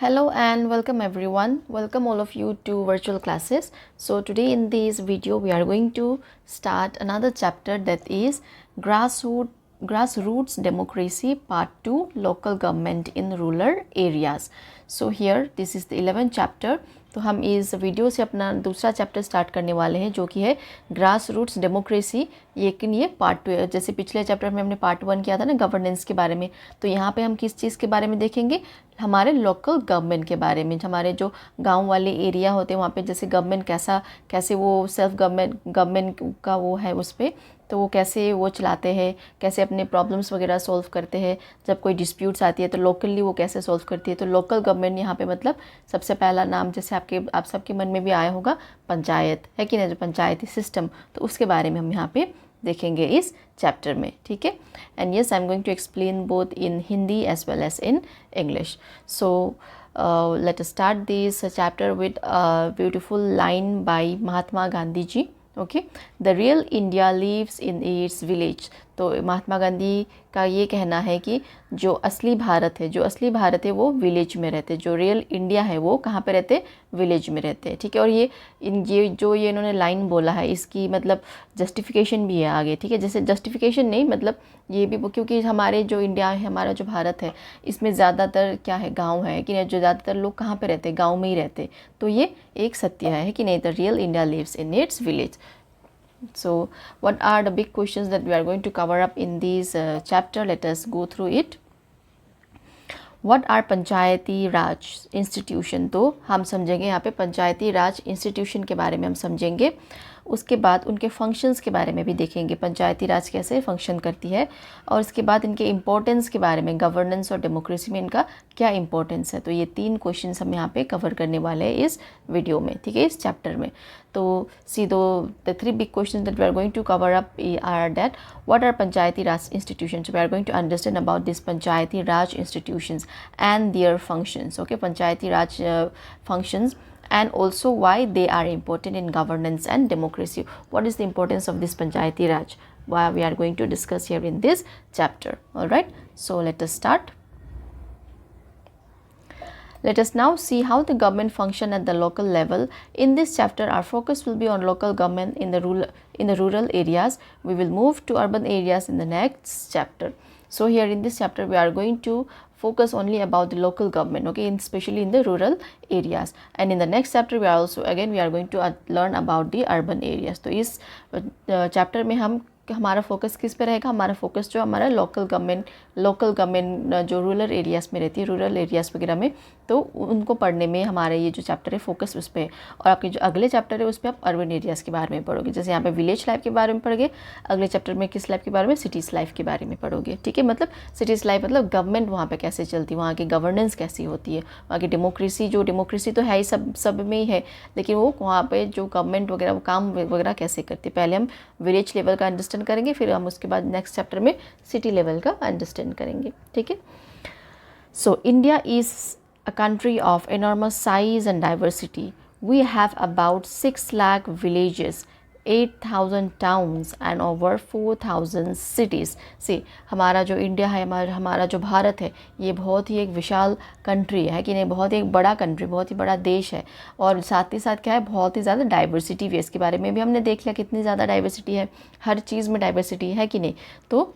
Hello and welcome everyone. Welcome all of you to virtual classes. So today in this video we are going to start another chapter, that is grassroots democracy part 2, local government in rural areas. So here this is the 11th chapter. तो हम इस video से अपना दूसरा chapter start करने वाले हैं, जो कि है ग्रास रूट्स डेमोक्रेसी। लेकिन ये पार्ट 2 है। जैसे पिछले चैप्टर में हमने पार्ट 1 किया था ना, गवर्नेंस के बारे में, तो यहाँ पे हम किस चीज़ के बारे में देखेंगे, हमारे लोकल गवर्नमेंट के बारे में। हमारे जो गांव वाले एरिया होते हैं वहाँ पे जैसे गवर्नमेंट कैसे वो सेल्फ गवर्नमेंट का वो है, उस पर तो वो कैसे वो चलाते हैं, कैसे अपने प्रॉब्लम्स वगैरह सॉल्व करते हैं। जब कोई डिस्प्यूट्स आती है तो लोकली वो कैसे सॉल्व करती है। तो लोकल गवर्नमेंट यहाँ पे मतलब सबसे पहला नाम जैसे आप सबके मन में भी आया होगा, पंचायत है कि नहीं, जो पंचायती सिस्टम, तो उसके बारे में हम यहाँ पे देखेंगे इस चैप्टर में, ठीक है। And yes, I am going to explain both in Hindi as well as in English. So let us start this chapter with a beautiful line by Mahatma Gandhi ji. Okay, the real India lives in its village. तो महात्मा गांधी का ये कहना है कि जो असली भारत है वो विलेज में रहते, जो रियल इंडिया है वो कहाँ पे रहते, विलेज में रहते हैं, ठीक है। और ये इन्होंने लाइन बोला है, इसकी मतलब जस्टिफिकेशन भी है आगे, ठीक है। जैसे जस्टिफिकेशन नहीं, मतलब ये भी क्योंकि हमारे जो इंडिया है, हमारा जो भारत है, इसमें ज़्यादातर क्या है, गाँव है कि नहीं, जो ज़्यादातर लोग कहाँ पर रहते हैं, गाँव में ही रहते। तो ये एक सत्य है कि नहीं, the real India lives in its village. So what are the big questions that we are going to cover up in this chapter? Let us go through it. What are Panchayati Raj institution? तो हम समझेंगे यहाँ पे पंचायती राज institution के बारे में हम समझेंगे। उसके बाद उनके फंक्शंस के बारे में भी देखेंगे, पंचायती राज कैसे फंक्शन करती है। और उसके बाद इनके इम्पोर्टेंस के बारे में, गवर्नेंस और डेमोक्रेसी में इनका क्या इंपॉर्टेंस है। तो ये 3 क्वेश्चंस हम यहाँ पे कवर करने वाले हैं इस वीडियो में, ठीक है, इस चैप्टर में। तो see the 3 big questions that we are going to cover up are that what are Panchayati Raj institutions? We are going to understand about this Panchayati Raj institutions and their functions. Okay, Panchayati Raj functions, and also why they are important in governance and democracy. What is the importance of this Panchayati Raj? Why we are going to discuss here in this chapter. All right, so let us start. Let us now see how the government function at the local level. In this chapter, our focus will be on local government in the rural areas. We will move to urban areas in the next chapter. So here in this chapter, we are going to focus only about the local government, okay, especially in the rural areas. And in the next chapter, we are going to learn about the urban areas. तो इस chapter में हमारा focus किस पे रहेगा, हमारा focus जो हमारा लोकल गवर्नमेंट जो रूरल एरियाज़ में रहती है, रूरल एरियाज़ वगैरह में, तो उनको पढ़ने में हमारा ये जो चैप्टर है फोकस उस पर है। और आपके जो अगले चैप्टर है उस पर आप अर्बन एरियाज़ के बारे में पढ़ोगे। जैसे यहाँ पे विलेज लाइफ के बारे में पढ़ोगे, अगले चैप्टर में किस लाइफ के बारे में, सिटीज़ लाइफ के बारे में पढ़ोगे, ठीक है। मतलब सिटीज़ लाइफ मतलब गवर्नमेंट वहाँ पर कैसे चलती है, वहाँ की गवर्नेंस कैसी होती है, वहाँ की डेमोक्रेसी तो है ही, सब में ही है, लेकिन वो वहाँ पर जो गवर्नमेंट वगैरह वो काम वगैरह कैसे करती है। पहले हम विलेज लेवल का अंडरस्टैंड करेंगे, फिर हम उसके बाद नेक्स्ट चैप्टर में सिटी लेवल का अंडरस्टैंड करेंगे, ठीक है। So India is a country of enormous size and diversity. We have about 6 lakh villages, 8,000 towns and over 4,000 cities. से हमारा जो इंडिया है, हमारा जो भारत है, ये बहुत ही एक विशाल कंट्री है कि नहीं, बहुत एक बड़ा कंट्री, बहुत ही बड़ा देश है। और साथ ही साथ क्या है, बहुत ही ज़्यादा डाइवर्सिटी भी है। इसके बारे में भी हमने देख लिया कितनी ज़्यादा डाइवर्सिटी है, हर चीज़ में डाइवर्सिटी है कि नहीं। तो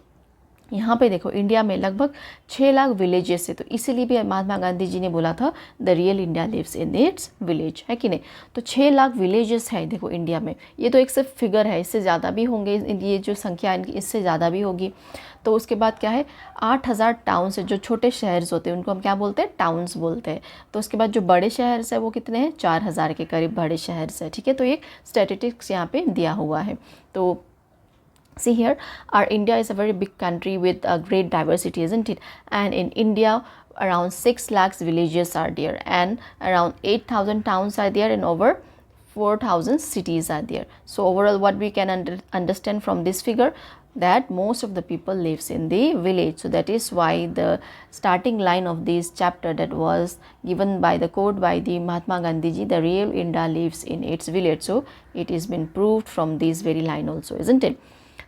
यहाँ पे देखो, इंडिया में लगभग 6 लाख विलेजेस है। तो इसीलिए भी महात्मा गांधी जी ने बोला था the real India lives in its village, है कि नहीं। तो 6 लाख विलेजेस है देखो इंडिया में। ये तो एक सिर्फ फिगर है, इससे ज़्यादा भी होंगे, ये जो संख्या इनकी इससे ज़्यादा भी होगी। तो उसके बाद क्या है, 8,000 टाउन्स है, जो छोटे शहर्स होते हैं उनको हम क्या बोलते हैं, टाउन्स बोलते हैं। तो उसके बाद जो बड़े शहर्स है वो कितने हैं, 4,000 के करीब बड़े शहर्स है, ठीक है। तो एक स्टैटिस्टिक्स यहाँ पे दिया हुआ है। तो see here, our India is a very big country with a great diversity, isn't it? And in India, around 6 lakhs villages are there, and around 8,000 towns are there, and over 4,000 cities are there. So overall, what we can understand from this figure, that most of the people lives in the village. So that is why the starting line of this chapter that was given by the quote by the Mahatma Gandhi ji, the real India lives in its village. So it has been proved from this very line also, isn't it?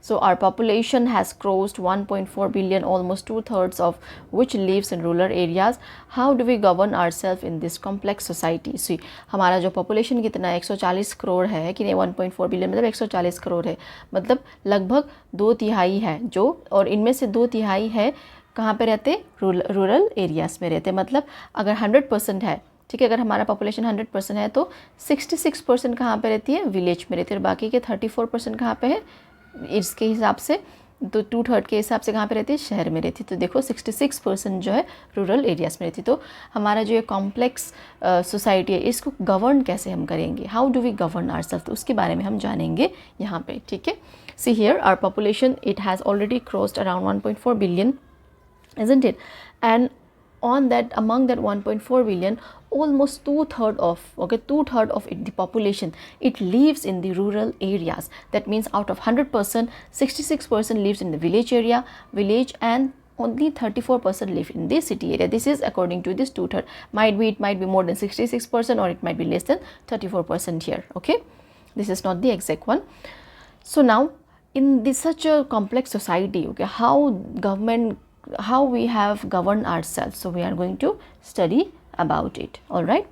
So our population has crossed 1.4 billion, almost 2/3 of which lives in rural areas. How do we govern ourselves in this complex society? See, हमारा जो population कितना है, 140 करोड़ है कि नहीं, 1.4 billion मतलब 140 करोड़ है, मतलब लगभग 2/3 है जो, और इनमें से 2/3 है कहाँ पे रहते, रूरल एरियाज़ में रहते। मतलब अगर 100% है, ठीक है, अगर हमारा पॉपुलेशन 100% है तो 66% कहाँ पे रहती है, विलेज में रहती है, और बाकी के 34% कहाँ पे है, इसके हिसाब से तो 2/3 के हिसाब से कहाँ पे रहती है, शहर में रहती है। तो देखो 66% जो है रूरल एरियाज़ में रहती है। तो हमारा जो ये कॉम्प्लेक्स सोसाइटी है, इसको गवर्न कैसे हम करेंगे, how do we govern ourselves, तो उसके बारे में हम जानेंगे यहाँ पे, ठीक है। See here our population, it has already crossed around 1.4 billion, isn't it? And on that, among that 1.4 billion, almost 2/3 of, okay, 2/3 of the population, it lives in the rural areas. That means out of 100%, 66% lives in the village, and only 34% live in the city area. This is according to this 2/3. It might be more than 66%, or it might be less than 34% here, okay. This is not the exact one. So now in this such a complex society, okay, how we have governed ourselves, so we are going to study about it. All right,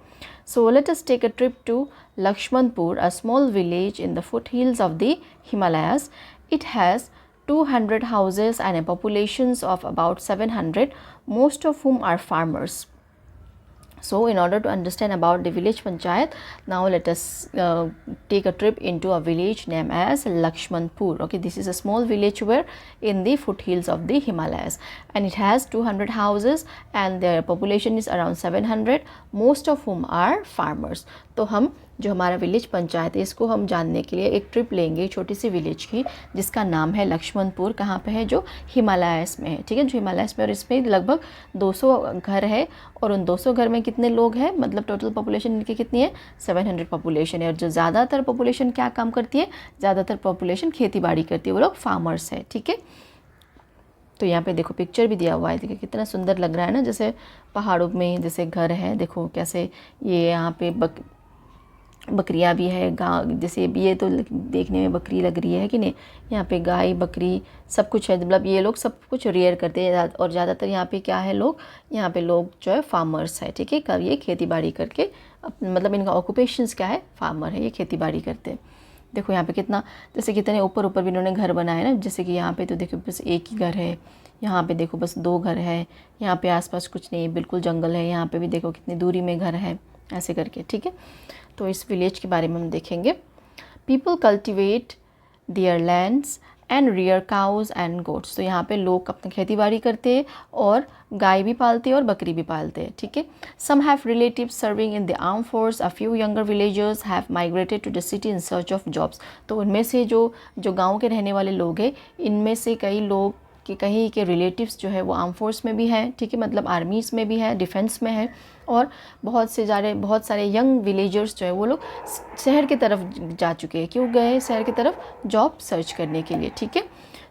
so let us take a trip to Lakshmanpur, a small village in the foothills of the Himalayas. It has 200 houses and a population of about 700, most of whom are farmers. So in order to understand about the village panchayat, now let us take a trip into a village named as Lakshmanpur. Okay, this is a small village where in the foothills of the Himalayas, and it has 200 houses and their population is around 700, most of whom are farmers. तो हम जो हमारा village panchayat है, इसको हम जानने के लिए एक ट्रिप लेंगे छोटी सी विलेज की, जिसका नाम है लक्ष्मणपुर। कहाँ पे है, जो हिमालयस में है, ठीक है, जो हिमालयस में, और इसमें लगभग 200 घर है, और उन 200 घर में कितने लोग हैं, मतलब टोटल पॉपुलेशन इनकी कितनी है, 700 पॉपुलेशन है। और जो ज़्यादातर पॉपुलेशन क्या काम करती है, ज़्यादातर पॉपुलेशन खेती बाड़ी करती है, वो लोग फार्मर्स है, ठीक है। तो यहाँ पे देखो पिक्चर भी दिया हुआ है, देखिए कितना सुंदर लग रहा है ना, जैसे पहाड़ों में जैसे घर है, देखो कैसे ये यहाँ पे बकरियाँ भी है, गाँव जैसे ये तो देखने में बकरी लग रही है कि नहीं, यहाँ पे गाय बकरी सब कुछ है, मतलब ये लोग सब कुछ रेयर करते हैं, और ज़्यादातर यहाँ पे क्या है, यहाँ पे लोग जो है फार्मर्स है, ठीक है, कर ये खेती बाड़ी करके मतलब इनका ऑक्यूपेशंस क्या है, फार्मर है, ये खेती बाड़ी करते हैं। देखो यहाँ पे कितना, जैसे कितने ऊपर ऊपर भी इन्होंने घर बनाए ना, जैसे कि यहाँ पे तो देखो बस एक ही घर है, यहाँ पे देखो बस 2 घर है, यहाँ पे आसपास कुछ नहीं, बिल्कुल जंगल है, यहाँ पे भी देखो कितनी दूरी में घर है, ऐसे करके, ठीक है। तो इस विलेज के बारे में हम देखेंगे। People cultivate there lands and rear cause and goats. तो यहाँ पे लोग अपनी खेती बाड़ी करते हैं और गाय भी पालते हैं और बकरी भी पालते हैं, ठीक है। Some have relatives serving in the arm force, a few younger villagers have migrated to the city in search of jobs. तो उनमें से जो गाँव के रहने वाले लोग हैं, इनमें से कई लोग कि कहीं के रिलेटिव्स जो है वो आर्म फोर्स में भी है, ठीक है, मतलब आर्मीज़ में भी है, डिफेंस में है, और बहुत सारे यंग विलेजर्स जो है वो लोग शहर की तरफ जा चुके हैं। क्यों गए शहर की तरफ, जॉब सर्च करने के लिए, ठीक है।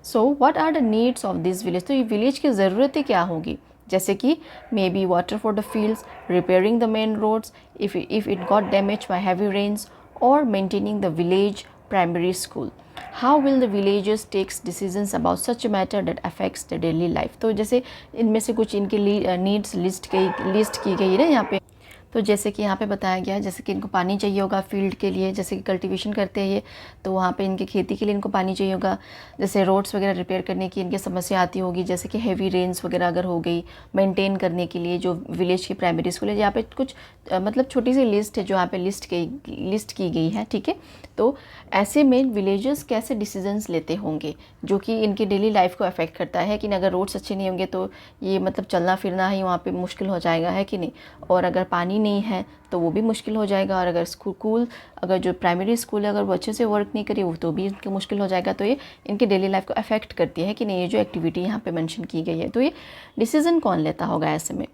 So what are the needs of this village, तो ये विलेज की ज़रूरतें क्या होगी, जैसे कि maybe water for the fields, repairing the main roads if it got damage by heavy rains, और maintaining the village primary school. How will the villagers takes decisions about such a matter that affects their daily life? तो जैसे इनमें से कुछ इनकी needs list की गई है ना यहाँ पे। तो जैसे कि यहाँ पे बताया गया है, जैसे कि इनको पानी चाहिए होगा फील्ड के लिए, जैसे कि कल्टीवेशन करते हैं ये, तो वहाँ पे इनकी खेती के लिए इनको पानी चाहिए होगा। जैसे रोड्स वगैरह रिपेयर करने की इनकी समस्या आती होगी, जैसे कि हेवी रेन्स वगैरह अगर हो गई, मेंटेन करने के लिए जो विलेज की प्राइमरी स्कूल है, यहाँ पे कुछ मतलब छोटी सी लिस्ट है जो यहाँ पे लिस्ट की गई है, ठीक है। तो ऐसे में विलेजर्स कैसे डिसीजंस लेते होंगे जो कि इनकी डेली लाइफ को अफेक्ट करता है कि अगर रोड्स अच्छे नहीं होंगे तो ये मतलब चलना फिरना ही वहाँ पे मुश्किल हो जाएगा, है कि नहीं, और अगर पानी नहीं है तो वो भी मुश्किल हो जाएगा, और अगर स्कूल अगर जो प्राइमरी स्कूल है अगर वो अच्छे से वर्क नहीं करे वो तो भी इनके मुश्किल हो जाएगा। तो ये इनकी डेली लाइफ को अफेक्ट करती है कि नहीं, ये जो एक्टिविटी यहाँ पे मेंशन की गई है। तो ये डिसीज़न कौन लेता होगा ऐसे में,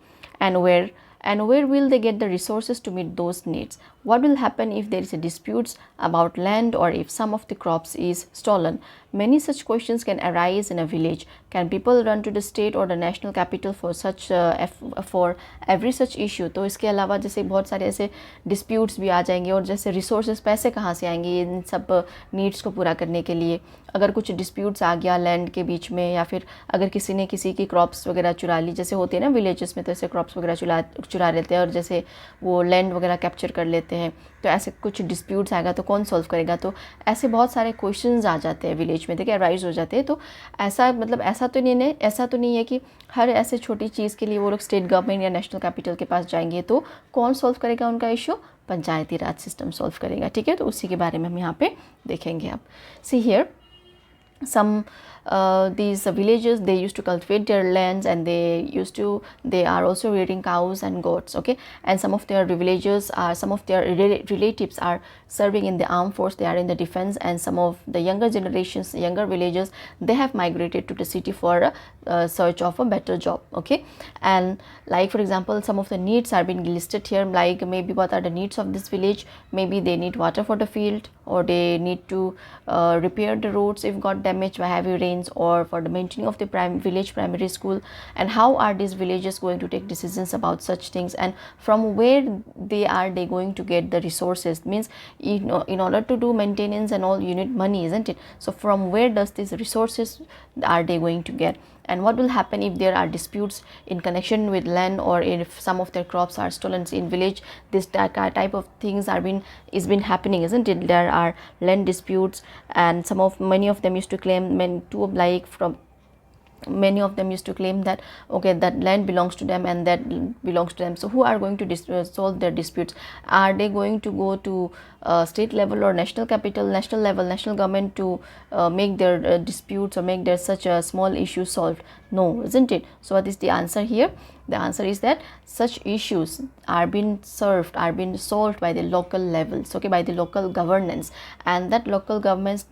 and where will they get the resources to meet those needs? What will happen if there is a disputes about land or if some of the crops is stolen? Many such questions can arise in a village. Can people run to the state or the national capital for every such issue? तो इसके अलावा जैसे बहुत सारे ऐसे disputes भी आ जाएंगे और जैसे resources पैसे कहाँ से आएंगे इन सब needs को पूरा करने के लिए? अगर कुछ disputes आ गया land के बीच में, या फिर अगर किसी ने किसी की crops वगैरह चुरा ली, जैसे होते हैं ना villages में, तो ऐसे crops वगैरह चुरा लेते हैं और जैसे वो land वगैरह capture कर लेते हैं, तो ऐसे कुछ disputes आएगा तो कौन solve करेगा? तो ऐसे बहुत सारे questions आ जाते हैं विलेज में, देखिए अराइज हो जाते हैं। तो ऐसा मतलब ऐसा तो नहीं है कि हर ऐसे छोटी चीज़ के लिए वो लोग स्टेट गवर्नमेंट या नेशनल कैपिटल के पास जाएंगे। तो कौन सॉल्व करेगा उनका इशू? पंचायती राज सिस्टम सॉल्व करेगा, ठीक है। तो उसी के बारे में हम यहाँ पे देखेंगे। अब see here some these villages, they used to cultivate their lands and they are also rearing cows and goats, okay. And some of their villages are, some of their relatives are serving in the armed force, they are in the defense, and some of the younger generations, younger villages, they have migrated to the city for search of a better job, okay. And like for example, some of the needs are being listed here, like maybe what are the needs of this village? Maybe they need water for the field, or they need to repair the roads if got damaged by heavy rains, or for the maintaining of the village primary school. And how are these villages going to take decisions about such things, and from where they going to get the resources? Means in order to do maintenance and all, you need money, isn't it? So from where does these resources are they going to get? And what will happen if there are disputes in connection with land, or if some of their crops are stolen in village? This type of things is been happening, isn't it? There are land disputes, and many of them used to claim many of them used to claim that okay, that land belongs to them and that belongs to them. So who are going to solve their disputes? Are they going to go to state level or national level, national government to make their disputes or make their such a small issue solved? No, isn't it? So what is the answer here? The answer is that such issues are being solved by the local levels, okay, by the local governance. And that local governance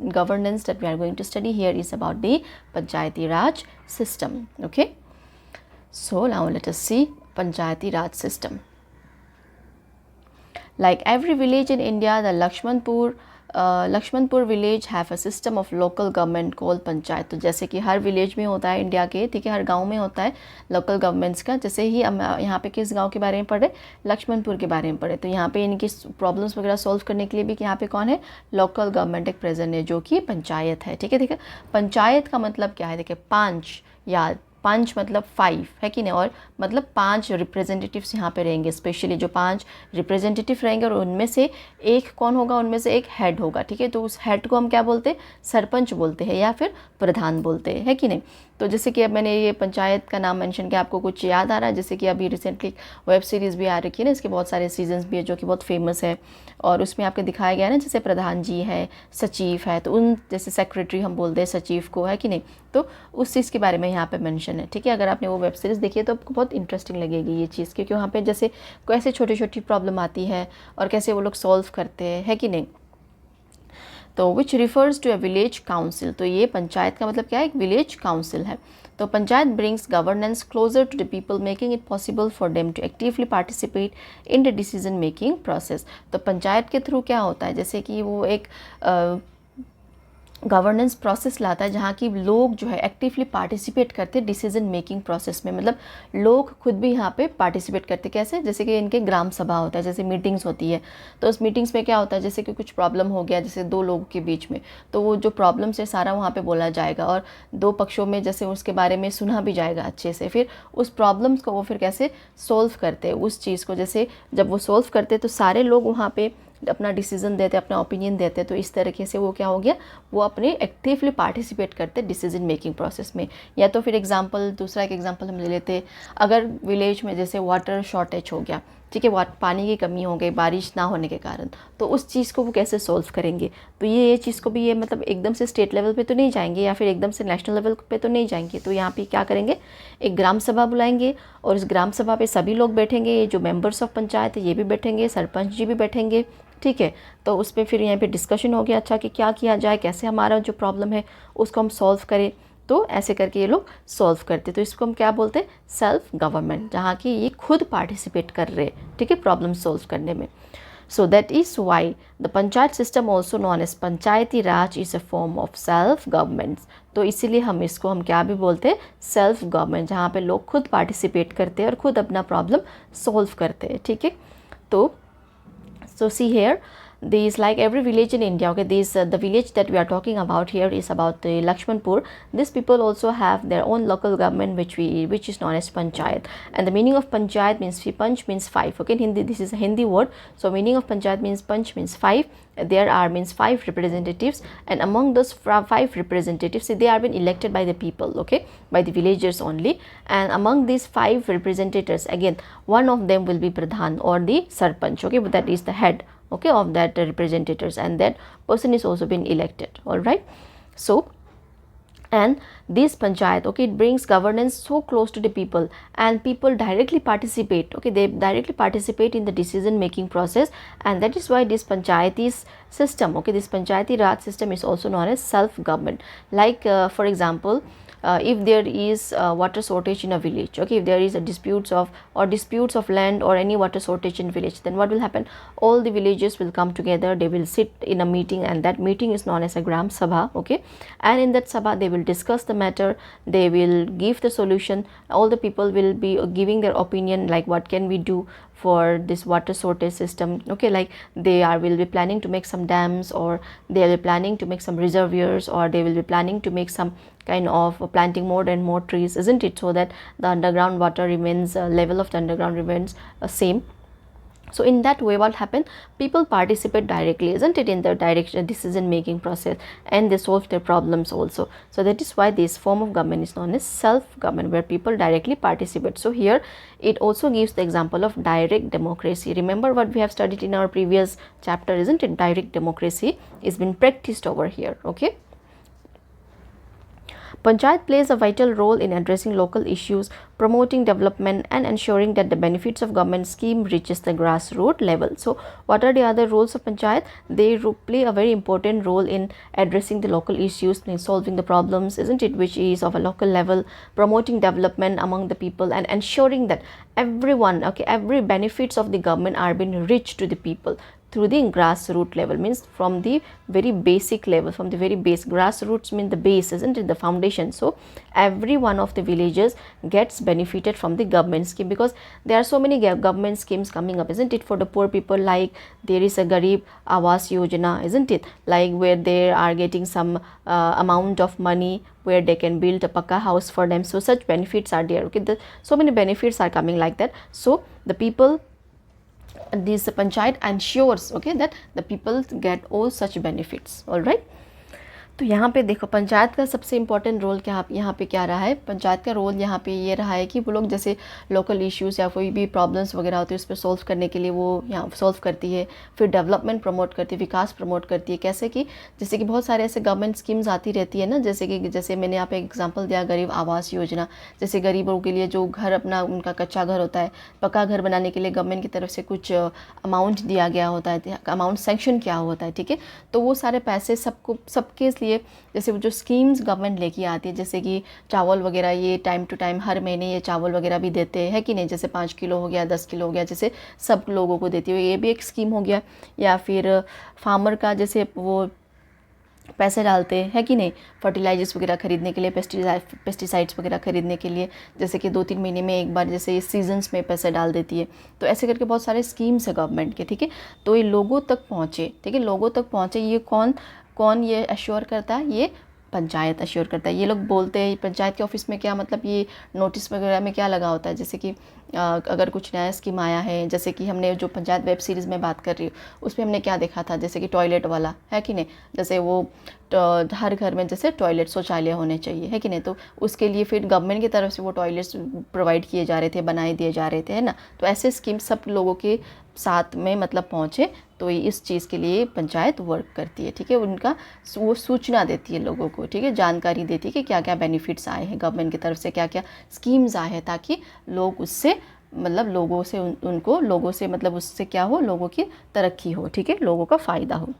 that we are going to study here is about the Panchayati Raj system, okay. So now let us see Panchayati Raj system. Like every village in India, the Lakshmanpur village have a system of local government called panchayat. तो जैसे कि हर village में होता है India के, ठीक है, हर गांव में होता है लोकल गवर्नमेंट्स का। जैसे ही हम यहाँ पे किस गांव के बारे में पढ़े? लक्ष्मणपुर के बारे में पढ़े। तो यहाँ पे इनकी प्रॉब्लम्स वगैरह सॉल्व करने के लिए भी यहाँ पे कौन है? लोकल गवर्नमेंट एक प्रेजेंट है, जो कि पंचायत है, ठीक है। पंचायत का मतलब क्या है? देखिए, पांच मतलब 5 है कि नहीं, और मतलब 5 रिप्रेजेंटेटिव्स यहाँ पे रहेंगे, स्पेशली जो 5 रिप्रेजेंटेटिव रहेंगे, और उनमें से एक कौन होगा? उनमें से एक हेड होगा, ठीक है। तो उस हेड को हम क्या बोलते हैं? सरपंच बोलते हैं या फिर प्रधान बोलते हैं, है कि नहीं। तो जैसे कि अब मैंने ये पंचायत का नाम मेंशन किया, आपको कुछ याद आ रहा है? जैसे कि अभी रिसेंटली वेब सीरीज़ भी आ रखी है ना, इसके बहुत सारे सीजन्स भी है जो कि बहुत फेमस है, और उसमें आपको दिखाया गया है ना, जैसे प्रधान जी है, सचिव है, तो उन जैसे सेक्रेटरी हम बोलते हैं सचिव को, है कि नहीं। तो उस चीज़ के बारे में यहाँ पे मेंशन है, ठीक है। अगर आपने वो वेब सीरीज़ देखी है तो आपको बहुत इंटरेस्टिंग लगेगी ये चीज़, क्योंकि वहाँ पे जैसे कैसे छोटी छोटी प्रॉब्लम आती है और कैसे वो लोग सॉल्व करते हैं, है कि नहीं। तो which refers to a village council. तो ये पंचायत का मतलब क्या है? एक विलेज काउंसिल है। तो panchayat brings governance closer to the people, making it possible for them to actively participate in the decision making process. तो पंचायत के थ्रू क्या होता है? जैसे कि वो एक गवर्नेंस प्रोसेस लाता है जहाँ की लोग जो है एक्टिवली पार्टिसिपेट करते हैं डिसीजन मेकिंग प्रोसेस में। मतलब लोग खुद भी यहाँ पे पार्टिसिपेट करते, कैसे? जैसे कि इनके ग्राम सभा होता है, जैसे मीटिंग्स होती है, तो उस मीटिंग्स में क्या होता है, जैसे कि कुछ प्रॉब्लम हो गया जैसे 2 लोगों के बीच में, तो वो जो प्रॉब्लम्स है सारा वहाँ पे बोला जाएगा, और 2 पक्षों में जैसे उसके बारे में सुना भी जाएगा अच्छे से। फिर उस प्रॉब्लम्स को वो फिर कैसे सोल्व करते हैं उस चीज़ को, जैसे जब वो सोल्व करते तो सारे लोग वहाँ पे अपना डिसीजन देते, अपना ओपिनियन देते, तो इस तरीके से वो क्या हो गया, वो अपने एक्टिवली पार्टिसिपेट करते डिसीजन मेकिंग प्रोसेस में। या तो फिर दूसरा एक एग्जांपल हम ले लेते, अगर विलेज में जैसे वाटर शॉर्टेज हो गया, ठीक है, पानी की कमी हो गई बारिश ना होने के कारण, तो उस चीज़ को वो कैसे सोल्व करेंगे। तो ये चीज़ को भी ये मतलब एकदम से स्टेट लेवल पे तो नहीं जाएंगे या फिर एकदम से नेशनल लेवल पे तो नहीं जाएंगे, तो यहाँ पे क्या करेंगे, एक ग्राम सभा बुलाएंगे, और इस ग्राम सभा पे सभी लोग बैठेंगे, ये जो मेंबर्स ऑफ पंचायत है ये भी बैठेंगे, सरपंच जी भी बैठेंगे, ठीक है। तो उस पर फिर यहाँ पे डिस्कशन हो गया, अच्छा कि क्या किया जाए, कैसे हमारा जो प्रॉब्लम है उसको हम सॉल्व करें। तो ऐसे करके ये लोग सॉल्व करते, तो इसको हम क्या बोलते हैं, सेल्फ गवर्नमेंट, जहाँ की ये खुद पार्टिसिपेट कर रहे हैं, ठीक है, प्रॉब्लम सॉल्व करने में. So that is why the panchayat system also known as Panchayati Raj is a form of self government. तो इसीलिए हम क्या भी बोलते हैं, सेल्फ गवर्नमेंट, जहाँ पे लोग खुद पार्टिसिपेट करते हैं और खुद अपना प्रॉब्लम सॉल्व करते हैं, ठीक है. तो see here, these, like every village in India, okay, these the village that we are talking about here is about the Lakshmanpur. These people also have their own local government, which is known as panchayat. And the meaning of panchayat means, panch means five, okay, in Hindi this is a Hindi word, so meaning of panchayat means panch means five. There are means five representatives, and among those five representatives, they are been elected by the people, okay, by the villagers only. And among these five representatives, again one of them will be pradhan or the sarpanch, okay, but that is the head, okay, of that representatives, and that person is also been elected. All right. So, and this panchayat, okay, it brings governance so close to the people, and people directly participate, okay, they directly participate in the decision making process, and that is why this panchayati system, okay, this panchayati raj system is also known as self government. Like for example, if there is water shortage in a village, okay, if there is a disputes of land or any water shortage in village, then what will happen, all the villagers will come together, they will sit in a meeting, and that meeting is known as a gram sabha, okay, and in that sabha they will discuss the matter, they will give the solution, all the people will be giving their opinion, like what can we do for this water shortage system, okay, like they will be planning to make some dams, or they will be planning to make some reservoirs, or they will be planning to make some kind of planting more and more trees, isn't it, so that the underground water remains, level of the underground remains same. So in that way, what happened, people participate directly, isn't it, in the direction decision making process, and they solve their problems also. So that is why this form of government is known as self government, where people directly participate. So here it also gives the example of direct democracy. Remember what we have studied in our previous chapter, isn't it, direct democracy is been practiced over here, okay. Panchayat plays a vital role in addressing local issues, promoting development, and ensuring that the benefits of government scheme reaches the grassroots level. So what are the other roles of panchayat? They play a very important role in addressing the local issues, in solving the problems, isn't it, which is of a local level, promoting development among the people, and ensuring that everyone, okay, every benefits of the government are being reached to the people through the grassroots level, means from the very basic level, from the very base. Grassroots mean the base, isn't it, the foundation. So every one of the villages gets benefited from the government scheme, because there are so many government schemes coming up, isn't it, for the poor people. Like there is a Garib Awas Yojana, isn't it, like where they are getting some amount of money where they can build a pakka house for them. So such benefits are there, okay, so many benefits are coming like that. So the people, this panchayat ensures, okay, that the people get all such benefits. All right. तो यहाँ पे देखो पंचायत का सबसे important role क्या यहाँ पे क्या रहा है, पंचायत का रोल यहाँ पे ये रहा है कि वो लोग जैसे लोकल इश्यूज़ या कोई भी प्रॉब्लम्स वगैरह होती है उस पर सॉल्व करने के लिए वो यहाँ सॉल्व करती है, फिर डेवलपमेंट प्रमोट करती है, विकास प्रमोट करती है. कैसे कि जैसे कि बहुत सारे ऐसे गवर्नमेंट स्कीम्स आती रहती है ना, जैसे मैंने यहाँ पे एग्जाम्पल दिया गरीब आवास योजना, जैसे गरीबों के लिए जो घर अपना उनका कच्चा घर होता है, पक्का घर बनाने के लिए गवर्नमेंट की तरफ से कुछ अमाउंट दिया गया होता है, अमाउंट सेंक्शन किया होता है, ठीक है. तो वो सारे पैसे सबके लिए जैसे वो जो स्कीम्स गवर्नमेंट लेके आती है, जैसे कि चावल वगैरह, ये टाइम टू टाइम हर महीने ये चावल वगैरह भी देते हैं कि नहीं, जैसे 5 किलो हो गया, 10 किलो हो गया, जैसे सब लोगों को देती है, ये भी एक स्कीम हो गया. या फिर फार्मर का जैसे वो पैसे डालते हैं कि नहीं, फर्टिलाइजर्स वगैरह खरीदने के लिए, पेस्टिसाइड्स वगैरह खरीदने के लिए, जैसे कि 2-3 महीने में एक बार जैसे सीजन्स में पैसे डाल देती है. तो ऐसे करके बहुत सारे स्कीम्स है गवर्नमेंट के, ठीक है. तो ये लोगों तक पहुँचे, ठीक है, लोगों तक पहुँचे, ये कौन ये अश्योर करता है, ये पंचायत अश्योर करता है. ये लोग बोलते हैं पंचायत के ऑफिस में क्या, मतलब ये नोटिस वगैरह में क्या लगा होता है, जैसे कि अगर कुछ नया स्कीम आया है, जैसे कि हमने जो पंचायत वेब सीरीज़ में बात कर रही हूँ उसमें हमने क्या देखा था, जैसे कि टॉयलेट वाला है कि नहीं, जैसे वो हर घर में जैसे टॉयलेट शौचालय होने चाहिए, है कि नहीं. तो उसके लिए फिर गवर्नमेंट की तरफ से वो टॉयलेट्स प्रोवाइड किए जा रहे थे, बनाए दिए जा रहे थे, है ना. तो ऐसे स्कीम सब लोगों के साथ में मतलब पहुँचे, तो इस चीज़ के लिए पंचायत वर्क करती है, ठीक है. उनका वो सूचना देती है लोगों को, ठीक है, जानकारी देती है कि क्या क्या बेनिफिट्स आए हैं गवर्नमेंट की तरफ से, क्या क्या स्कीम्स आए हैं, ताकि लोग उससे मतलब लोगों से मतलब उससे क्या हो, लोगों की तरक्की हो, ठीक है, लोगों का फ़ायदा हो.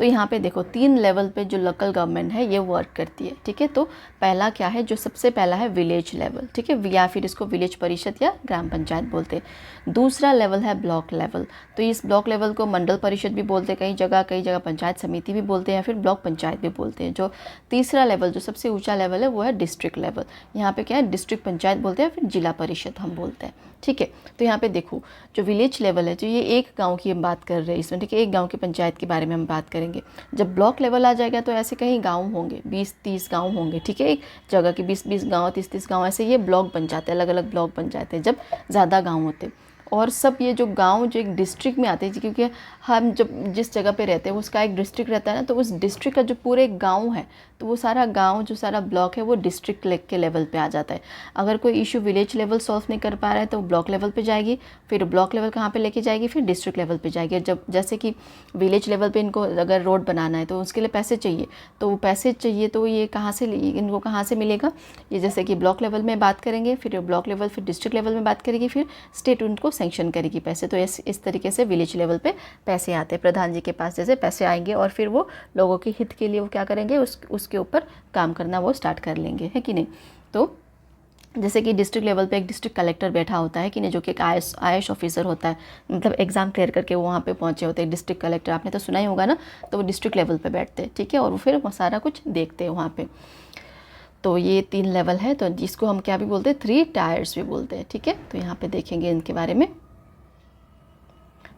तो यहाँ पे देखो 3 लेवल पे जो लोकल गवर्नमेंट है ये वर्क करती है, ठीक है। तो पहला क्या है, जो सबसे पहला है विलेज लेवल, ठीक है, या फिर इसको विलेज परिषद या ग्राम पंचायत बोलते हैं। दूसरा लेवल है ब्लॉक लेवल, तो इस ब्लॉक लेवल को मंडल परिषद भी बोलते हैं, कई जगह पंचायत समिति भी बोलते हैं या फिर ब्लॉक पंचायत भी बोलते हैं। जो तीसरा लेवल, जो सबसे ऊंचा लेवल है, वो है डिस्ट्रिक्ट लेवल। यहाँ पे क्या है, डिस्ट्रिक्ट पंचायत बोलते हैं, फिर जिला परिषद हम बोलते हैं, ठीक है। तो यहाँ पे देखो जो विलेज लेवल है, जो ये एक गांव की हम बात कर रहे हैं इसमें, ठीक है, एक गांव की पंचायत के बारे में हम बात करेंगे। जब ब्लॉक लेवल आ जाएगा तो ऐसे कहीं गांव होंगे, 20-30 गांव होंगे, ठीक है, एक जगह के 20-20 गांव, 30-30 गांव, ऐसे ये ब्लॉक बन जाते हैं, अलग अलग ब्लॉक बन जाते हैं जब ज़्यादा गाँव होते हैं। और सब ये जो गांव जो एक डिस्ट्रिक्ट में आते हैं, क्योंकि हम जब जिस जगह पे रहते हैं उसका एक डिस्ट्रिक्ट रहता है ना, तो उस डिस्ट्रिक्ट का जो पूरे गांव है, तो वो सारा गांव जो सारा ब्लॉक है वो डिस्ट्रिक्ट के लेवल पे आ जाता है। अगर कोई इशू विलेज लेवल सॉल्व नहीं कर पा रहा है तो ब्लॉक लेवल पे जाएगी, फिर ब्लॉक लेवल कहाँ पे लेके जाएगी, फिर डिस्ट्रिक्ट लेवल पे जाएगी। जब जैसे कि विलेज लेवल पे इनको अगर रोड बनाना है तो उसके लिए पैसे चाहिए, तो वो पैसे चाहिए तो ये कहाँ से इनको कहाँ से मिलेगा, ये जैसे कि ब्लॉक लेवल में बात करेंगे, फिर ब्लॉक लेवल, फिर डिस्ट्रिक्ट लेवल में बात करेगी, फिर स्टेट उनको सेंक्शन करेगी पैसे। तो इस तरीके से विलेज लेवल पे पैसे आते हैं, प्रधान जी के पास जैसे पैसे आएंगे और फिर वो लोगों के हित के लिए वो क्या करेंगे, उसके ऊपर काम करना वो स्टार्ट कर लेंगे, है कि नहीं। तो जैसे कि डिस्ट्रिक्ट लेवल पे एक डिस्ट्रिक्ट कलेक्टर बैठा होता है कि नहीं, जो कि एक IAS ऑफिसर होता है, मतलब एग्ज़ाम क्लियर करके वो वहाँ पे पहुँचे होते हैं। डिस्ट्रिक्ट कलेक्टर आपने तो सुना ही होगा ना, तो वो डिस्ट्रिक्ट लेवल पे बैठते हैं, ठीक है, और वो फिर वो सारा कुछ देखते हैं वहाँ पे। तो ये 3 लेवल है, तो जिसको हम क्या भी बोलते हैं, 3 टायर्स भी बोलते हैं, ठीक है। तो यहाँ पे देखेंगे इनके बारे में।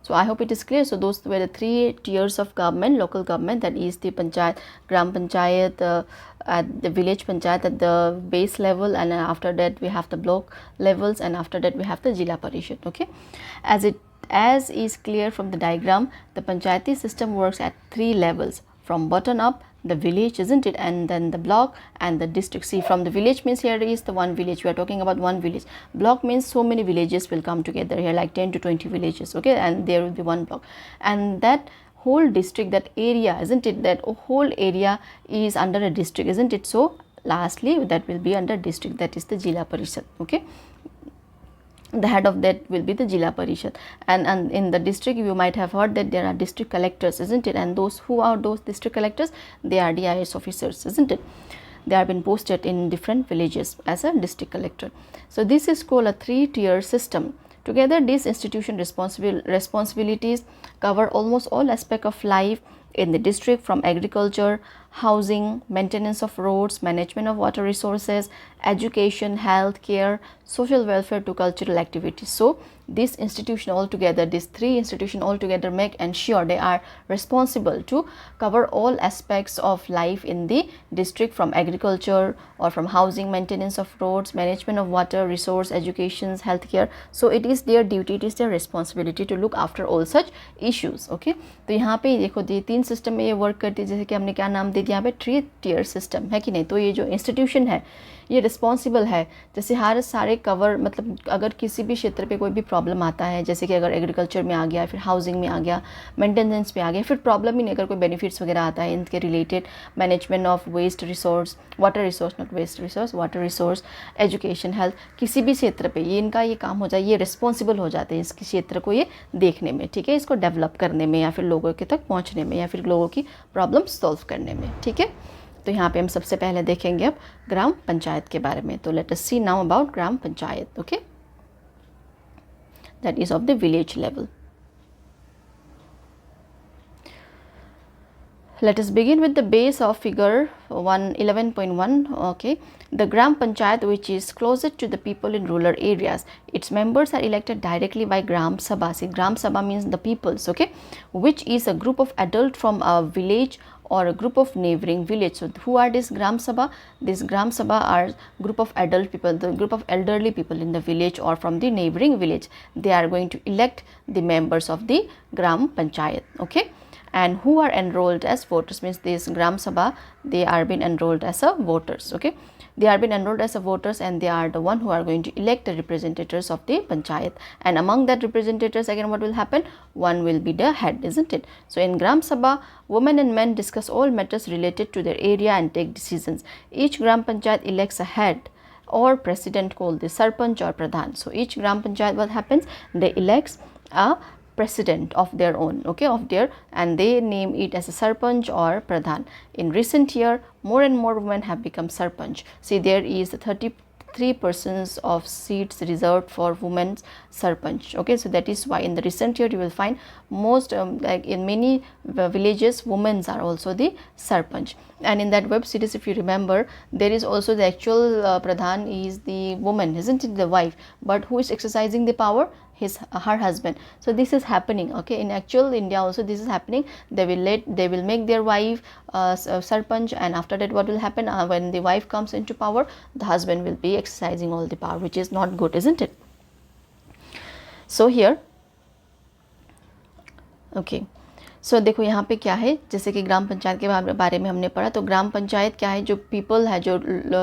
So I hope it is clear. So those were the 3 tiers of government, local government, that is the panchayat, gram panchayat, at the village panchayat at the base level, and after that we have the block levels, and after that we have the jila parishad. Okay, as is clear from the diagram, the panchayati system works at 3 levels, from bottom up, the village, isn't it, and then the block and the district. See, from the village means here is the one village, we are talking about one village. Block means so many villages will come together here, like 10 to 20 villages, okay, and there will be one block, and that whole district, that area, isn't it, that whole area is under a district, isn't it. So lastly that will be under district, that is the jila parishad, okay. The head of that will be the Jila Parishad, and in the district you might have heard that there are district collectors, isn't it, and those who are those district collectors, they are the IAS officers, isn't it. They have been posted in different villages as a district collector. So this is called a 3-tier system. Together these institution responsibilities cover almost all aspects of life in the district, from agriculture, housing, maintenance of roads, management of water resources, education, health care, social welfare to cultural activities. So this institution altogether, these 3 institutions altogether make ensure they are responsible to cover all aspects of life in the district, from agriculture or from housing, maintenance of roads, management of water resource, education, health care. So it is their duty, it is their responsibility to look after all such issues. Okay, तो यहाँ पे देखो ये 3 system में ये work करती है, जैसे कि हमने क्या नाम दे दिया यहाँ पे 3-tier सिस्टम, है कि नहीं। तो ये जो इंस्टीट्यूशन है ये रिस्पॉन्सिबल है, जैसे हर सारे कवर, मतलब अगर किसी भी क्षेत्र पे कोई भी प्रॉब्लम आता है, जैसे कि अगर एग्रीकल्चर में आ गया, फिर हाउसिंग में आ गया, मेंटेनेंस में आ गया, फिर प्रॉब्लम ही नहीं, अगर कोई बेनिफिट्स वगैरह आता है इनके related, management of waste resource, water resource, not waste resource, water resource, education, health, किसी भी क्षेत्र पे ये इनका ये काम हो जाए, ये रिस्पॉन्सिबल हो जाते हैं इस क्षेत्र को ये देखने में, ठीक है, इसको डेवलप करने में, या फिर लोगों के तक पहुँचने में, या फिर लोगों की प्रॉब्लम सॉल्व करने में, ठीक है। तो यहाँ पे हम सबसे पहले देखेंगे अब ग्राम पंचायत के बारे में। तो let us see now about gram panchayat, okay, that is of the village level. Let us begin with the base of figure 11.1. Okay, the Gram Panchayat, which is closest to the people in rural areas, its members are elected directly by Gram Sabha. See, Gram Sabha means the peoples, okay, which is a group of adults from a village or a group of neighboring village. So who are this Gram Sabha? This Gram Sabha are group of adult people, the group of elderly people in the village or from the neighboring village. They are going to elect the members of the Gram Panchayat, okay. And who are enrolled as voters, means this Gram Sabha, they are being enrolled as a voters, okay. They are being enrolled as a voters, and they are the one who are going to elect the representatives of the panchayat. And among that representatives, again what will happen, one will be the head, isn't it. So in Gram Sabha, women and men discuss all matters related to their area and take decisions. Each Gram Panchayat elects a head or president called the Sarpanch or Pradhan. So each Gram Panchayat, what happens, they elects a president of their own, okay, of their, and they name it as a sarpanch or pradhan. In recent year, more and more women have become sarpanch. See, there is 33% of seats reserved for women's sarpanch. Okay, so that is why in the recent year you will find most like in many villages, women are also the sarpanch. And in that web series, if you remember, there is also the actual pradhan is the woman, isn't it, the wife, but who is exercising the power? Her husband. So this is happening, okay, in actual India also this is happening. They will make their wife sarpanch, and after that what will happen, when the wife comes into power, the husband will be exercising all the power, which is not good, isn't it? So here, okay, सो देखो यहाँ पे क्या है, जैसे कि ग्राम पंचायत के बारे में हमने पढ़ा, तो ग्राम पंचायत क्या है, जो पीपल है जो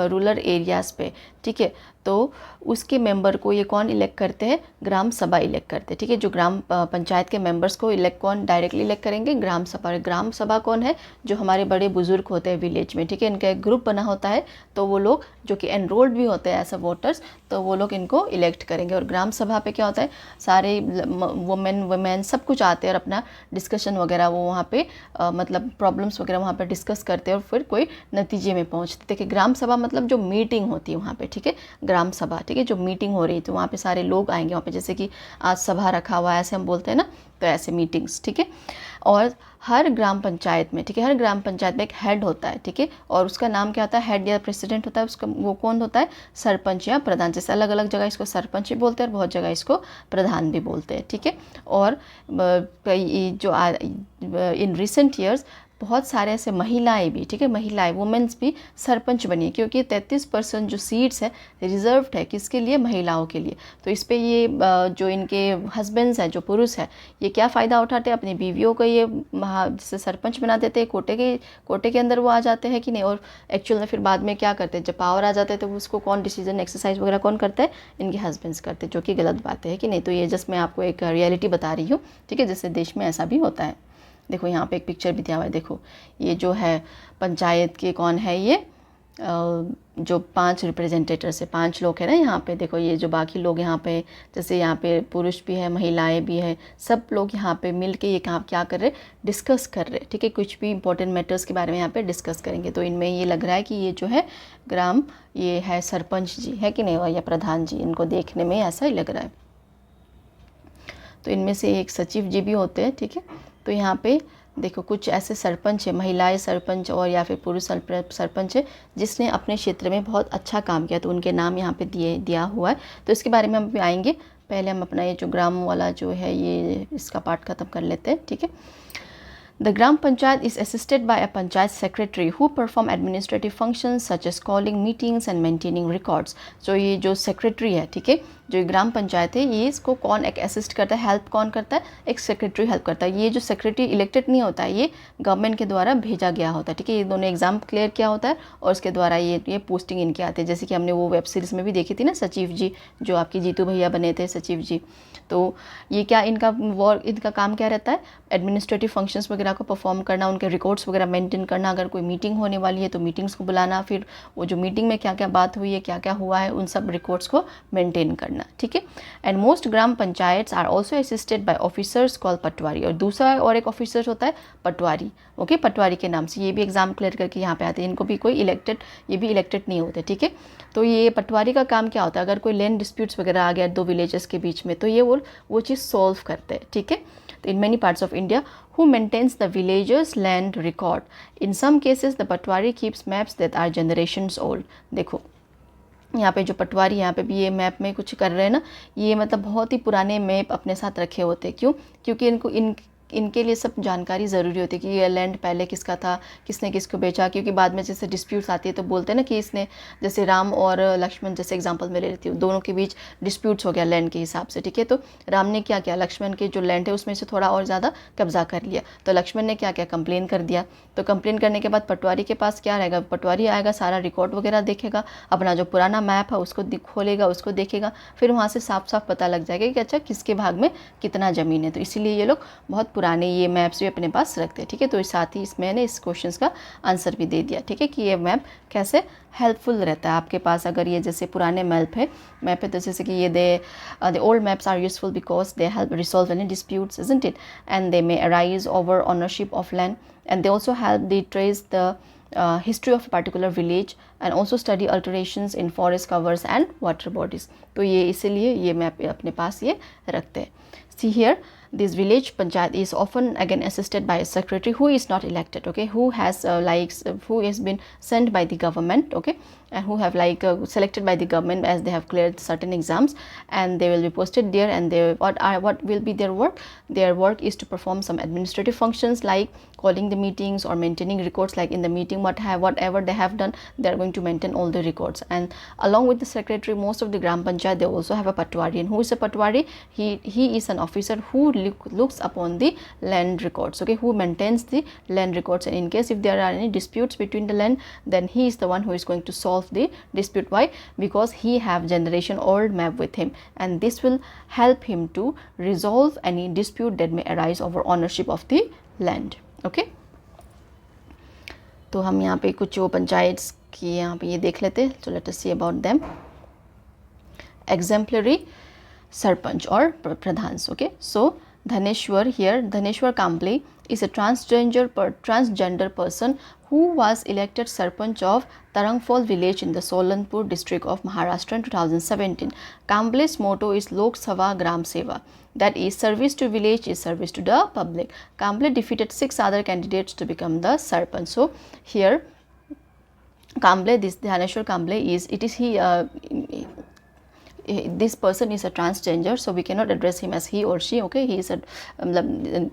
रूरल एरियाज़ पे, ठीक है, तो उसके मेंबर को ये कौन इलेक्ट करते हैं? ग्राम सभा इलेक्ट करते हैं, ठीक है। जो ग्राम पंचायत के मेंबर्स को इलेक्ट कौन डायरेक्टली इलेक्ट करेंगे? ग्राम सभा। ग्राम सभा कौन है? जो हमारे बड़े बुजुर्ग होते हैं विलेज में, ठीक है, इनका एक ग्रुप बना होता है, तो वो लोग जो कि एनरोल्ड भी होते हैं एज अ वोटर्स, तो वो लोग इनको इलेक्ट करेंगे। और ग्राम सभा पे क्या होता है, सारे वुमेन सब कुछ आते हैं और अपना डिस्कशन वगैरह वो वहाँ पे मतलब प्रॉब्लम्स वगैरह वहाँ पे डिस्कस करते हैं और फिर कोई नतीजे में पहुँचते। देखिए ग्राम सभा मतलब जो मीटिंग होती है वहाँ पे, ठीक है, ग्राम सभा, ठीक है, जो मीटिंग हो रही है, तो वहाँ पे सारे लोग आएंगे वहाँ पे, जैसे कि आज सभा रखा हुआ है ऐसे हम बोलते हैं ना, तो ऐसे मीटिंग्स, ठीक है। और हर ग्राम पंचायत में, ठीक है, हर ग्राम पंचायत में एक हेड होता है, ठीक है, और उसका नाम क्या होता है? हेड या प्रेसिडेंट होता है, उसका वो कौन होता है? सरपंच या प्रधान। जैसे अलग अलग जगह इसको सरपंच भी बोलते हैं और बहुत जगह इसको प्रधान भी बोलते हैं, ठीक है। और जो इन रिसेंट ईयर्स बहुत सारे ऐसे महिलाएं भी, ठीक है, महिलाएं वुमेन्स भी सरपंच बनी है, क्योंकि 33% जो सीट्स है रिजर्व्ड है किसके लिए? महिलाओं के लिए। तो इस पे ये जो इनके हस्बैंड्स हैं, जो पुरुष है, ये क्या फ़ायदा उठाते हैं? अपनी बीवियों को ये जैसे सरपंच बना देते हैं, कोटे के अंदर वो आ जाते हैं कि नहीं। और एक्चुअल में फिर बाद में क्या करते हैं, जब पावर आ जाते हैं तो उसको कौन डिसीजन एक्सरसाइज वगैरह कौन करता है? इनके हस्बैंड्स करते हैं, जो कि गलत बात है कि नहीं। तो ये जस्ट मैं आपको एक रियलिटी बता रही हूँ, ठीक है, जैसे देश में ऐसा भी होता है। देखो यहाँ पे एक पिक्चर भी दिया हुआ है, देखो ये जो है पंचायत के कौन है, ये जो 5 रिप्रेजेंटेटर्स है, 5 लोग हैं ना यहाँ पे। देखो ये जो बाकी लोग यहाँ पे, जैसे यहाँ पे पुरुष भी है, महिलाएं भी है, सब लोग यहाँ पे मिल के ये क्या कर रहे? डिस्कस कर रहे, ठीक है, कुछ भी इंपॉर्टेंट मैटर्स के बारे में यहाँ पे डिस्कस करेंगे। तो इनमें ये लग रहा है कि ये जो है ग्राम, ये है सरपंच जी, है कि नहीं, और या प्रधान जी, इनको देखने में ऐसा ही लग रहा है। तो इनमें से एक सचिव जी भी होते हैं, ठीक है। तो यहाँ पे देखो कुछ ऐसे सरपंच है, महिलाएं सरपंच और या फिर पुरुष सरपंच है, जिसने अपने क्षेत्र में बहुत अच्छा काम किया, तो उनके नाम यहाँ पे दिया हुआ है। तो इसके बारे में हम भी आएंगे, पहले हम अपना ये जो ग्राम वाला जो है ये इसका पार्ट ख़त्म कर लेते हैं, ठीक है। The Gram Panchayat is assisted by a Panchayat Secretary who perform administrative functions such as calling meetings and maintaining records. So ये जो सेक्रेटरी है, ठीक है, जो ग्राम पंचायत है, ये इसको कौन एक असिस्ट करता है, हेल्प कौन करता है? एक सेक्रेटरी हेल्प करता है। ये जो सेक्रेटरी इलेक्टेड नहीं होता है, ये गवर्नमेंट के द्वारा भेजा गया होता है, ठीक है। ये दोनों एग्जाम क्लियर किया होता है और उसके द्वारा ये पोस्टिंग इनके आते हैं। जैसे कि हमने वो वेब सीरीज़ में भी देखी थी ना, सचिव जी, जो आपकी जीतू भैया बने थे सचिव जी। तो ये क्या इनका काम क्या रहता है? एडमिनिस्ट्रेटिव फंक्शंस वगैरह को परफॉर्म करना, उनके रिकॉर्ड्स वगैरह मेंटेन करना, अगर कोई मीटिंग होने वाली है तो मीटिंग्स को बुलाना, फिर वो जो मीटिंग में क्या क्या बात हुई है, क्या क्या हुआ है, उन सब रिकॉर्ड्स को मेंटेन करना, ठीक है। And most gram panchayats are also assisted by officers call patwari. और दूसरा और एक ऑफिसर होता है पटवारी, ओके, पटवारी के नाम से। ये भी एग्जाम क्लियर करके यहाँ पे आते हैं, इनको भी कोई इलेक्टेड, ये भी इलेक्टेड नहीं होते, ठीक है। तो ये पटवारी का काम क्या होता है? अगर कोई लैंड डिस्प्यूट्स वगैरह आ गया 2 विलेजेस के बीच में, तो ये वो चीज़ सॉल्व करते हैं, ठीक है। तो in many parts of India who maintains the villagers land record. In some cases the patwari keeps maps that are generations old. देखो यहाँ पे जो पटवारी यहाँ पे भी ये मैप में कुछ कर रहे हैं ना, ये मतलब बहुत ही पुराने मैप अपने साथ रखे होते हैं। क्यों? क्योंकि इनके लिए सब जानकारी ज़रूरी होती है कि ये लैंड पहले किसका था, किसने किसको बेचा। क्योंकि बाद में जैसे डिस्प्यूट्स आती है तो बोलते हैं ना कि इसने, जैसे राम और लक्ष्मण जैसे एग्जांपल में ले लेती हूँ, दोनों के बीच डिस्प्यूट्स हो गया लैंड के हिसाब से, ठीक है। तो राम ने क्या किया, लक्ष्मण के जो लैंड है उसमें से थोड़ा और ज़्यादा कब्जा कर लिया, तो लक्ष्मण ने क्या किया, कंप्लेन कर दिया। तो कंप्लेन करने के बाद पटवारी के पास क्या रहेगा, पटवारी आएगा, सारा रिकॉर्ड वगैरह देखेगा, अपना जो पुराना मैप है उसको खोलेगा, उसको देखेगा, फिर वहाँ से साफ साफ पता लग जाएगा कि अच्छा किसके भाग में कितना ज़मीन है। तो इसीलिए ये लोग बहुत पुराने ये मैप्स भी अपने पास रखते हैं, ठीक है। तो साथ ही इसमें मैंने इस क्वेश्चन का आंसर भी दे दिया, ठीक है, कि ये मैप कैसे हेल्पफुल रहता है आपके पास। अगर ये जैसे पुराने मैप है तो जैसे कि ये the old maps are useful because they help resolve any disputes, isn't it, and they may arise over ownership of land, and they also help they trace the history of a particular village and also study alterations in forest covers and water bodies. तो ये इसीलिए ये map अपने पास ये रखते हैं. See here, this village panchayat is often again assisted by a secretary who is not elected, okay, who has who has been sent by the government, okay, and who have selected by the government as they have cleared certain exams, and they will be posted there, and they what will be their work? Their work is to perform some administrative functions like calling the meetings or maintaining records, like in the meeting whatever they have done, they are going to maintain all the records. And along with the secretary, most of the gram panchayat, they also have a patwari. And who is a patwari? He is an officer who looks upon the land records, okay, who maintains the land records, and in case if there are any disputes between the land, then he is the one who is going to solve the dispute. Why? Because he have generation old map with him, and this will help him to resolve any dispute that may arise over ownership of the land. Okay तो हम यहाँ पे कुछ वो पंचायत्स की यहाँ पे ये देख लेते हैं. So let us see about them. Exemplary sarpanch और pradhan. Okay so Dhaneshwar here, Dhaneshwar Kamble is a transgender person who was elected Sarpanch of Tarangfol village in the Solanpur district of Maharashtra in 2017. Kamble's motto is Lok Sabha Gram Seva, that is service to village is service to the public. Kamble defeated 6 other candidates to become the Sarpanch. So here Kamble, this Dhaneshwar Kamble this person is a transgender, so we cannot address him as he or she, okay. He is a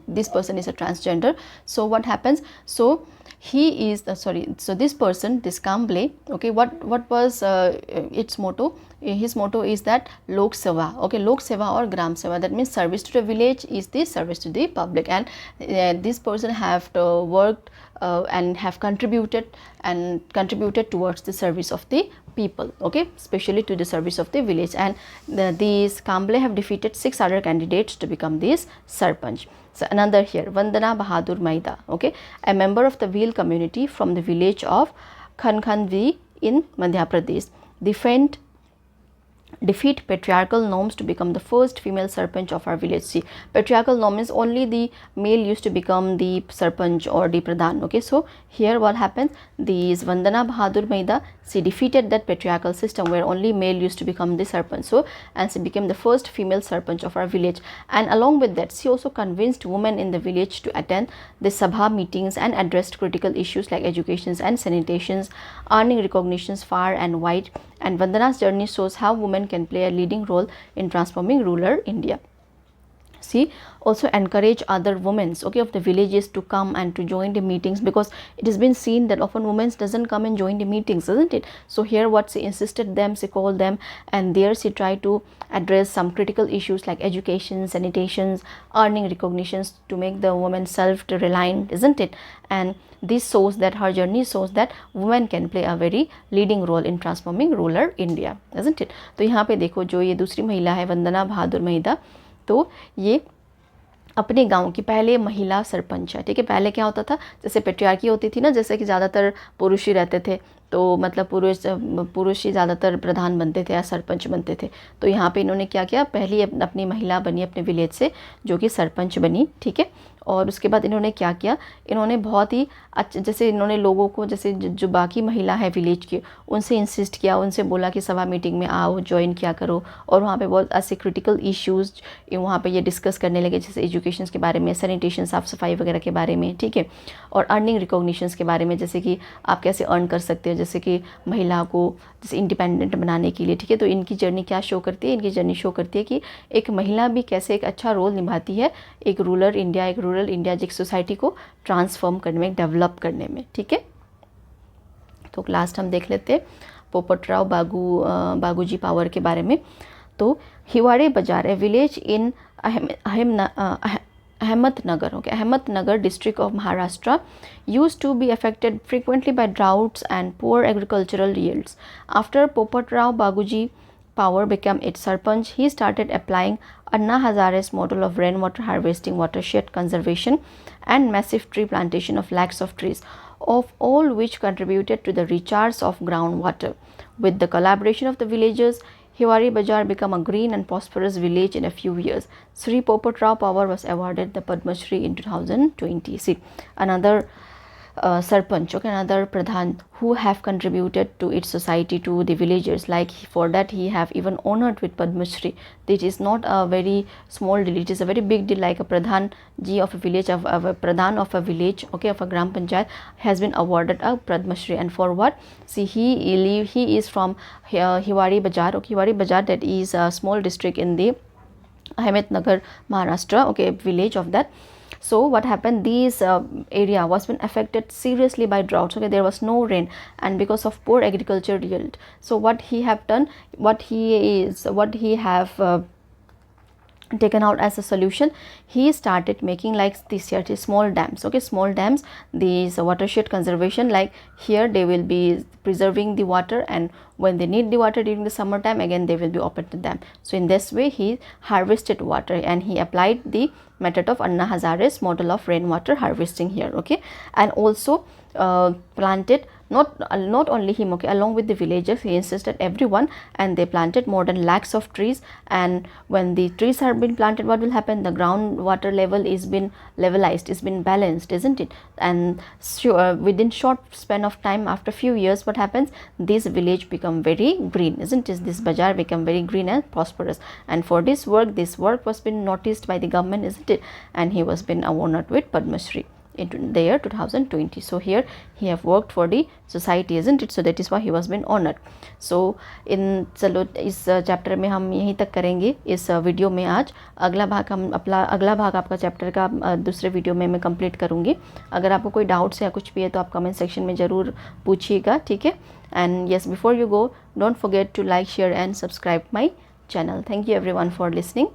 this person is a transgender. So what happens? So he is so this person, this Kamble, okay, what was its motto? His motto is that Lok Seva, okay, Lok Seva or Gram Seva, that means service to the village is the service to the public. And this person have worked and have contributed towards the service of the people, okay, especially to the service of the village. And these Kamble have defeated 6 other candidates to become this Sarpanch. So another here, Vandana Bahadur Maida, okay, a member of the Bhil community from the village of Khankhandvi in Madhya Pradesh, defeat patriarchal norms to become the first female Sarpanch of our village. See, patriarchal norm is only the male used to become the Sarpanch or the Pradhan, okay. So here what happens, these Vandana Bahadur Maida, she defeated that patriarchal system where only male used to become the Sarpanch. So, and she became the first female Sarpanch of our village. And along with that, she also convinced women in the village to attend the Sabha meetings and addressed critical issues like education and sanitations, earning recognitions far and wide. And Vandana's journey shows how women can play a leading role in transforming rural India. See, also encourage other women, okay, of the villages to come and to join the meetings, because it has been seen that often women doesn't come and join the meetings, isn't it? So here what she insisted them, she called them, and there she tried to address some critical issues like education, sanitations, earning recognitions to make the woman self-reliant, isn't it? And this shows that her journey shows that women can play a very leading role in transforming rural India, isn't it? तो यहाँ पे देखो जो ये दूसरी महिला है वंदना बहादुर महिदा, तो ये अपने गांव की पहले महिला सरपंच है, ठीक है. पहले क्या होता था, जैसे पेट्रियार्की होती थी ना, जैसे कि ज़्यादातर पुरुष ही रहते थे, तो मतलब पुरुष ही ज़्यादातर प्रधान बनते थे या सरपंच बनते थे. तो यहाँ पे इन्होंने क्या किया, पहली अपनी महिला बनी अपने विलेज से, जो कि सरपंच बनी, ठीक है. और उसके बाद इन्होंने क्या किया, इन्होंने बहुत ही अच्छा, जैसे इन्होंने लोगों को, जैसे जो बाकी महिला है विलेज की, उनसे इंसिस्ट किया, उनसे बोला कि सभा मीटिंग में आओ, ज्वाइन किया करो. और वहाँ पे बहुत ऐसे क्रिटिकल इश्यूज़ वहाँ पे ये डिस्कस करने लगे, जैसे एजुकेशन के बारे में, सैनिटेशन, साफ़ सफाई वगैरह के बारे में, ठीक है. और अर्निंग रिकॉग्निशंस के बारे में, जैसे कि आप कैसे अर्न कर सकते हो, जैसे कि महिला को जैसे इंडिपेंडेंट बनाने के लिए, ठीक है. तो इनकी जर्नी क्या शो करती है, इनकी जर्नी शो करती है कि एक महिला भी कैसे एक अच्छा रोल निभाती है एक रूरल इंडिया जिस सोसाइटी को ट्रांसफॉर्म करने में, डेवलप करने में, ठीक है. तो लास्ट हम देख लेते हैं पोपटराव बागूजी पावर के बारे में. तो हिवाड़े बाजार, ए village in Ahmednagar, okay, Ahmednagar district of Maharashtra, used to be affected frequently by droughts and poor agricultural yields. After Popat Rao Baguji power became its Sarpanch, he started applying Anna Hazare's model of rainwater harvesting, watershed conservation and massive tree plantation of lakhs of trees, of all which contributed to the recharge of groundwater. With the collaboration of the villagers, Hiwari Bajar became a green and prosperous village in a few years. Sri Popat Rao Pawar was awarded the Padma Shri in 2020. See, another Sarpanch, okay, another Pradhan who have contributed to its society, to the villagers. Like for that he have even honored with Padma Shri. This is not a very small deal, it is a very big deal. Like a Pradhan ji of a village, of a Pradhan of a village, okay, of a Gram Panchayat has been awarded a Padma Shri. And for what? See, he is from Hiwari Bajar, okay, Hiwari Bajar, that is a small district in the Ahmednagar, Maharashtra, okay, village of that. So what happened, these area was been affected seriously by droughts, okay, there was no rain and because of poor agriculture yield. So what he have done, what he have taken out as a solution, he started making like this here small dams, okay, small dams, these watershed conservation. Like here they will be preserving the water, and when they need the water during the summertime, again they will be open to them. So in this way he harvested water and he applied the method of Anna Hazare's model of rainwater harvesting here, okay. And also planted not only him, okay, along with the villagers, he insisted everyone, and they planted more than lakhs of trees. And when the trees have been planted, what will happen? The groundwater level is been levelized, is been balanced, isn't it? And within short span of time, after few years, what happens? This village become very green, isn't it? This bazaar become very green and prosperous. And for this work was been noticed by the government, isn't it? And he was been honored with Padma Shri in the year 2020. So here he have worked for the society, isn't it? So that is why he was been honored. So in चलो इस chapter में हम यहीं तक करेंगे इस video में आज। अगला भाग हम अगला भाग आपका चैप्टर का दूसरे वीडियो में मैं कंप्लीट करूँगी। अगर आपको कोई डाउट्स या कुछ भी है तो आप कमेंट सेक्शन में ज़रूर पूछिएगा, ठीक है। And yes, before you go, don't forget to like, share and subscribe my channel. Thank you everyone for listening.